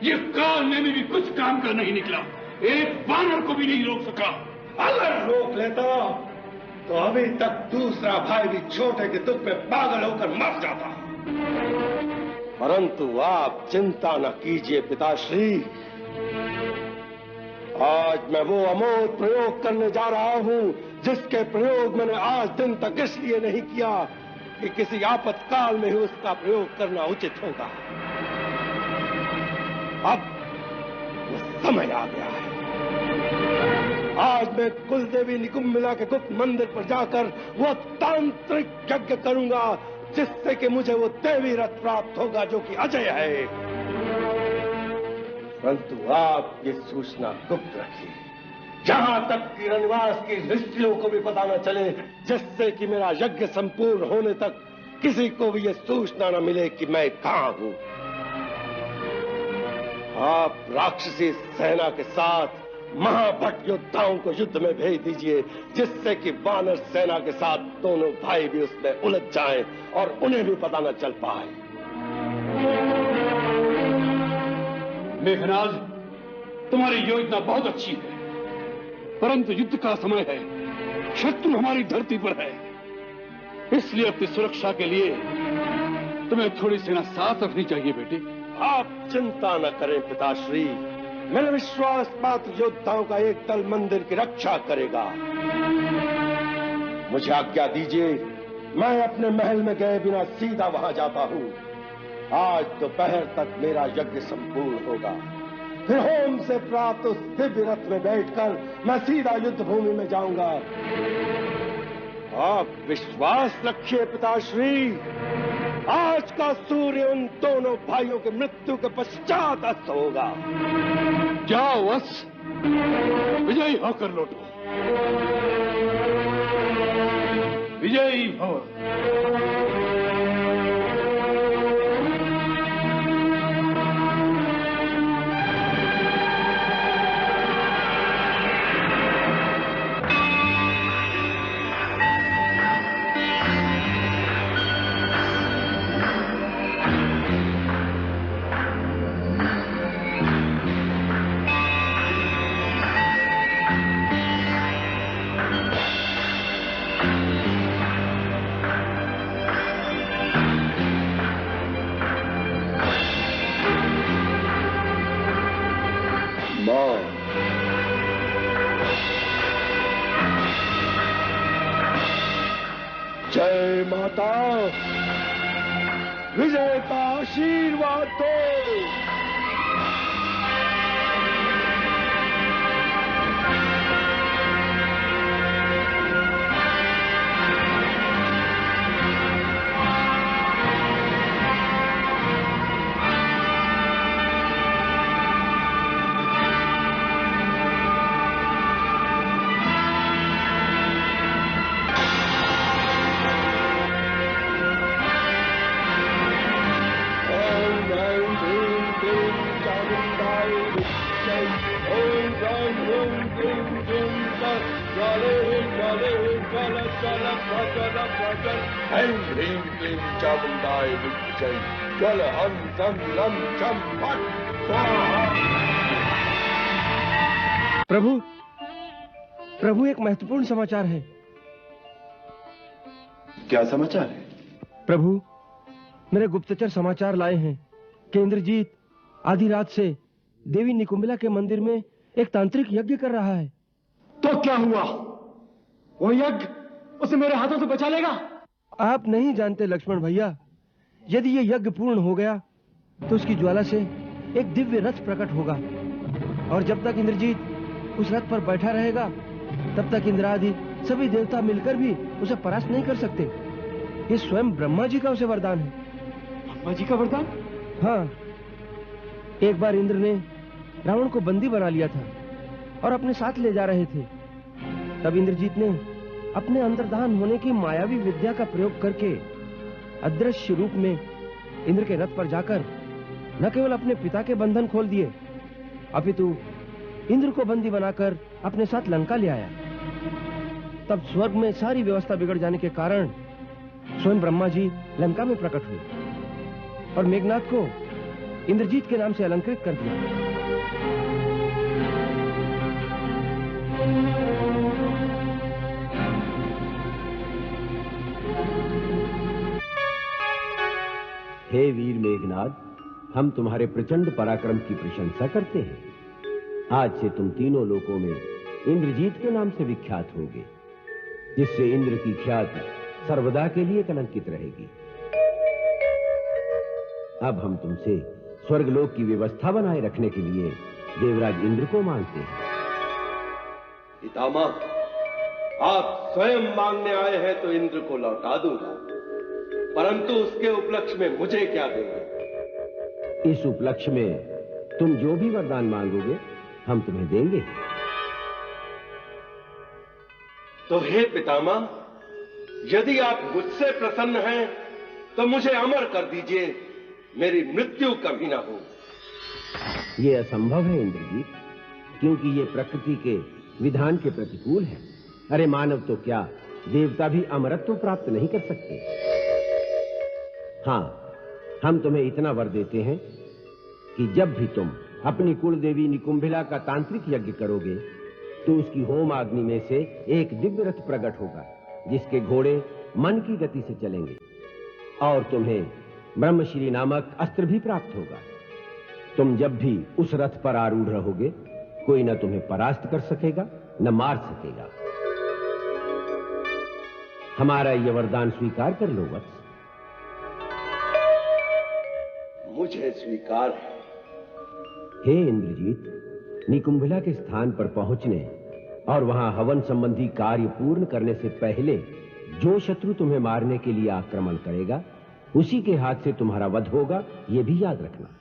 ये काल में भी कुछ काम का नहीं निकला, एक वानर को भी नहीं रोक सका। अगर रोक लेता तो अभी तक दूसरा भाई भी छोटे के दुख में पागल होकर मर जाता। परंतु आप चिंता न कीजिए पिताश्री, आज मैं वो अमोघ प्रयोग करने जा रहा हूं जिसके प्रयोग मैंने आज दिन तक इसलिए नहीं किया कि किसी आपातकाल में ही उसका प्रयोग करना उचित होगा। अब वो समय आ गया है। आज मैं कुलदेवी निकुंबिला के गुप्त मंदिर पर जाकर वो तांत्रिक यज्ञ करूंगा जिससे कि मुझे वो देवी रथ प्राप्त होगा जो कि अजय है। परंतु आप ये सूचना गुप्त रखिए, जहां तक कि रनिवास की स्त्रियों को भी पता न चले, जिससे कि मेरा यज्ञ संपूर्ण होने तक किसी को भी ये सूचना न मिले कि मैं कहां हूं। आप राक्षसी सेना के साथ महाभट योद्धाओं को युद्ध में भेज दीजिए, जिससे कि वानर सेना के साथ दोनों भाई भी उसमें उलझ जाएं और उन्हें भी पता न चल पाए। मेघनाद, तुम्हारी योजना बहुत अच्छी है, परंतु युद्ध का समय है, शत्रु हमारी धरती पर है, इसलिए अपनी सुरक्षा के लिए तुम्हें थोड़ी सेना साथ रखनी चाहिए बेटे। आप चिंता न करें पिताश्री, मेरे विश्वास पात्र योद्धाओं का एक दल मंदिर की रक्षा करेगा। मुझे आज्ञा दीजिए, मैं अपने महल में गए बिना सीधा वहां जाता हूं। आज दोपहर तक मेरा यज्ञ संपूर्ण होगा, फिर होम से प्राप्त उस दिव्य रथ में बैठकर मैं सीधा युद्ध भूमि में जाऊंगा। आप विश्वास रखिए पिताश्री, आज का सूर्य उन दोनों भाइयों के मृत्यु के पश्चात अस्त होगा। जाओ वत्स, विजयी होकर लौटो। विजयी भव। जय माता, विजय का आशीर्वाद दो। प्रभु, प्रभु एक महत्वपूर्ण समाचार है। क्या समाचार है? प्रभु, मेरे गुप्तचर समाचार लाए हैं कि इंद्रजीत आधी रात से देवी निकुंबिला के मंदिर में एक तांत्रिक यज्ञ कर रहा है। तो क्या हुआ? वो यज्ञ उसे मेरे हाथों से बचा लेगा? आप नहीं जानते लक्ष्मण भैया, यदि ये यज्ञ पूर्ण हो गया तो उसकी ज्वाला से एक दिव्य रथ प्रकट होगा, और जब तक इंद्रजीत उस रथ पर बैठा रहेगा तब तक इंद्रादि सभी देवता मिलकर भी उसे परास्त नहीं कर सकते। ये स्वयं ब्रह्मा जी का उसे वरदान है। ब्रह्मा जी का वरदान? हाँ, एक बार इंद्र ने रावण को बंदी बना लिया था और अपने साथ ले जा रहे थे। तब इंद्रजीत ने अपने अंतर्धान होने की मायावी विद्या का प्रयोग करके अदृश्य रूप में इंद्र के रथ पर जाकर न केवल अपने पिता के बंधन खोल दिए, अपितु इंद्र को बंदी बनाकर अपने साथ लंका ले आया। तब स्वर्ग में सारी व्यवस्था बिगड़ जाने के कारण स्वयं ब्रह्मा जी लंका में प्रकट हुए और मेघनाथ को इंद्रजीत के नाम से अलंकृत कर दिया। हे वीर मेघनाद, हम तुम्हारे प्रचंड पराक्रम की प्रशंसा करते हैं। आज से तुम तीनों लोकों में इंद्रजीत के नाम से विख्यात होगे, जिससे इंद्र की ख्याति सर्वदा के लिए कलंकित रहेगी। अब हम तुमसे स्वर्गलोक की व्यवस्था बनाए रखने के लिए देवराज इंद्र को मांगते हैं। पितामह, आप स्वयं मांगने आए हैं तो इंद्र को लौटा दूंगा, परंतु उसके उपलक्ष्य में मुझे क्या देंगे? इस उपलक्ष्य में तुम जो भी वरदान मांगोगे हम तुम्हें देंगे। तो हे पितामह, यदि आप मुझसे प्रसन्न हैं तो मुझे अमर कर दीजिए, मेरी मृत्यु कभी ना हो। यह असंभव है इंद्रजीत, क्योंकि यह प्रकृति के विधान के प्रतिकूल है। अरे मानव तो क्या, देवता भी अमरत्व प्राप्त नहीं कर सकते। हां, हम तुम्हें इतना वर देते हैं कि जब भी तुम अपनी कुल देवी निकुंभिला का तांत्रिक यज्ञ करोगे तो उसकी होम अग्नि में से एक दिव्य रथ प्रकट होगा, जिसके घोड़े मन की गति से चलेंगे, और तुम्हें ब्रह्मश्री नामक अस्त्र भी प्राप्त होगा। तुम जब भी उस रथ पर आरूढ़ रहोगे, कोई न तुम्हें परास्त कर सकेगा न मार सकेगा। हमारा यह वरदान स्वीकार कर लो वत्स। मुझे स्वीकार है। हे इंद्रजीत, निकुंभिला के स्थान पर पहुंचने और वहां हवन संबंधी कार्य पूर्ण करने से पहले जो शत्रु तुम्हें मारने के लिए आक्रमण करेगा, उसी के हाथ से तुम्हारा वध होगा, यह भी याद रखना।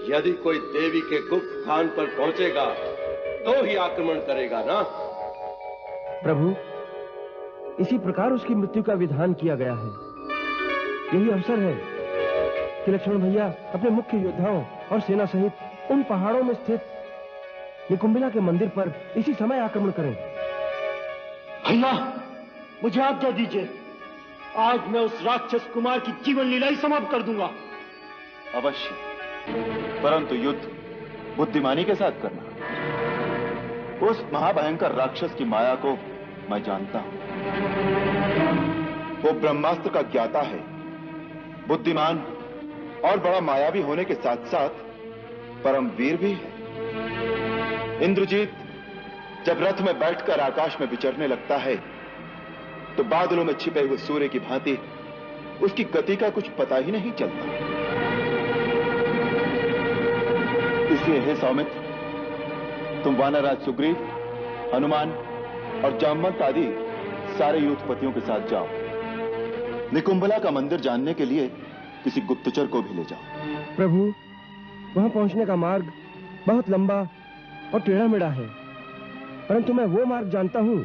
यदि कोई देवी के गुप्त स्थान पर पहुंचेगा तो ही आक्रमण करेगा ना? प्रभु, इसी प्रकार उसकी मृत्यु का विधान किया गया है। यही अवसर है कि लक्ष्मण भैया अपने मुख्य योद्धाओं और सेना सहित उन पहाड़ों में स्थित निकुंभिला के मंदिर पर इसी समय आक्रमण करें। भैया, मुझे आज्ञा दीजिए, आज मैं उस राक्षस कुमार की जीवन लीला ही समाप्त कर दूंगा। अवश्य, परंतु युद्ध बुद्धिमानी के साथ करना। उस महाभयंकर राक्षस की माया को मैं जानता हूं। वो ब्रह्मास्त्र का ज्ञाता है, बुद्धिमान और बड़ा मायावी होने के साथ साथ परम वीर भी है। इंद्रजीत जब रथ में बैठकर आकाश में विचरने लगता है तो बादलों में छिपे हुए सूर्य की भांति उसकी गति का कुछ पता ही नहीं चलता। इसलिए हे सौमित्र, तुम वानरराज सुग्रीव, हनुमान और जामवंत आदि सारे यूथपतियों के साथ जाओ। निकुंभिला का मंदिर जानने के लिए किसी गुप्तचर को भी ले जाओ। प्रभु, वहां पहुंचने का मार्ग बहुत लंबा और टेढ़ा मेढ़ा है, परंतु मैं वो मार्ग जानता हूं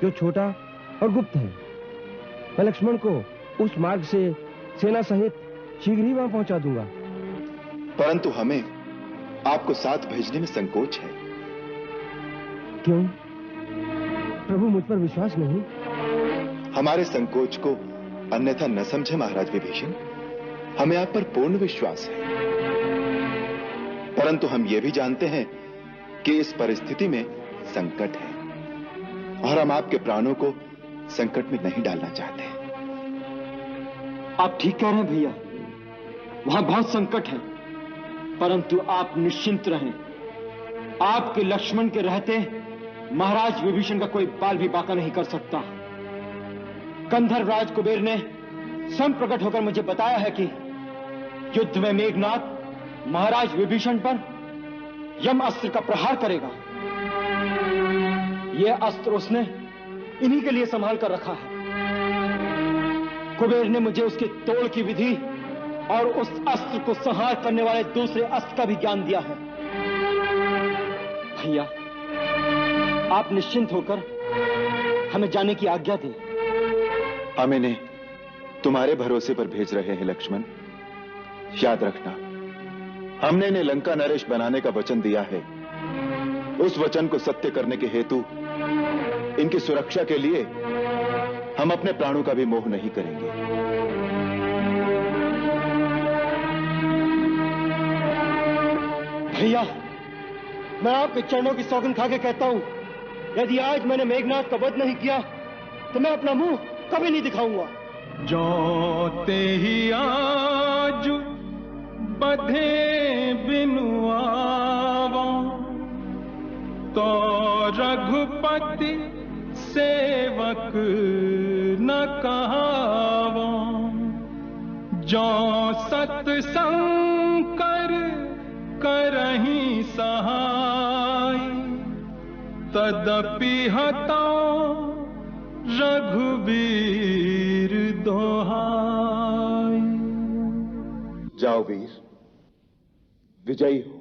जो छोटा और गुप्त है। मैं लक्ष्मण को उस मार्ग से सेना सहित शीघ्र ही वहां पहुंचा दूंगा। परंतु हमें आपको साथ भेजने में संकोच है। क्यों प्रभु, मुझ पर विश्वास नहीं? हमारे संकोच को अन्यथा न समझे महाराज विभीषण, हमें आप पर पूर्ण विश्वास है। परंतु हम ये भी जानते हैं कि इस परिस्थिति में संकट है और हम आपके प्राणों को संकट में नहीं डालना चाहते। आप ठीक कह रहे हैं भैया, वहां बहुत संकट है, परंतु आप निश्चिंत रहें। आपके लक्ष्मण के रहते महाराज विभीषण का कोई बाल भी बांका नहीं कर सकता। गंधर्वराज कुबेर ने स्वयं प्रकट होकर मुझे बताया है कि युद्ध में मेघनाद महाराज विभीषण पर यम अस्त्र का प्रहार करेगा। यह अस्त्र उसने इन्हीं के लिए संभाल कर रखा है। कुबेर ने मुझे उसके तोड़ की विधि और उस अस्त्र को संहार करने वाले दूसरे अस्त्र का भी ज्ञान दिया है। भैया, आप निश्चिंत होकर हमें जाने की आज्ञा दें। हम इन्हें तुम्हारे भरोसे पर भेज रहे हैं लक्ष्मण। याद रखना, हमने इन्हें लंका नरेश बनाने का वचन दिया है। उस वचन को सत्य करने के हेतु इनकी सुरक्षा के लिए हम अपने प्राणों का भी मोह नहीं करेंगे। भैया, मैं आपके चरणों की सौगंध खा के कहता हूं, यदि आज मैंने मेघनाथ का वध नहीं किया तो मैं अपना मुंह कभी नहीं दिखाऊंगा। जोते ही आज बधे बिनु आवा, तो रघुपति सेवक न कहावा। जो सतसंकर करहि सहाय, तदपि हतां रघुवीर दोहाई। जाओ वीर, विजयी हो।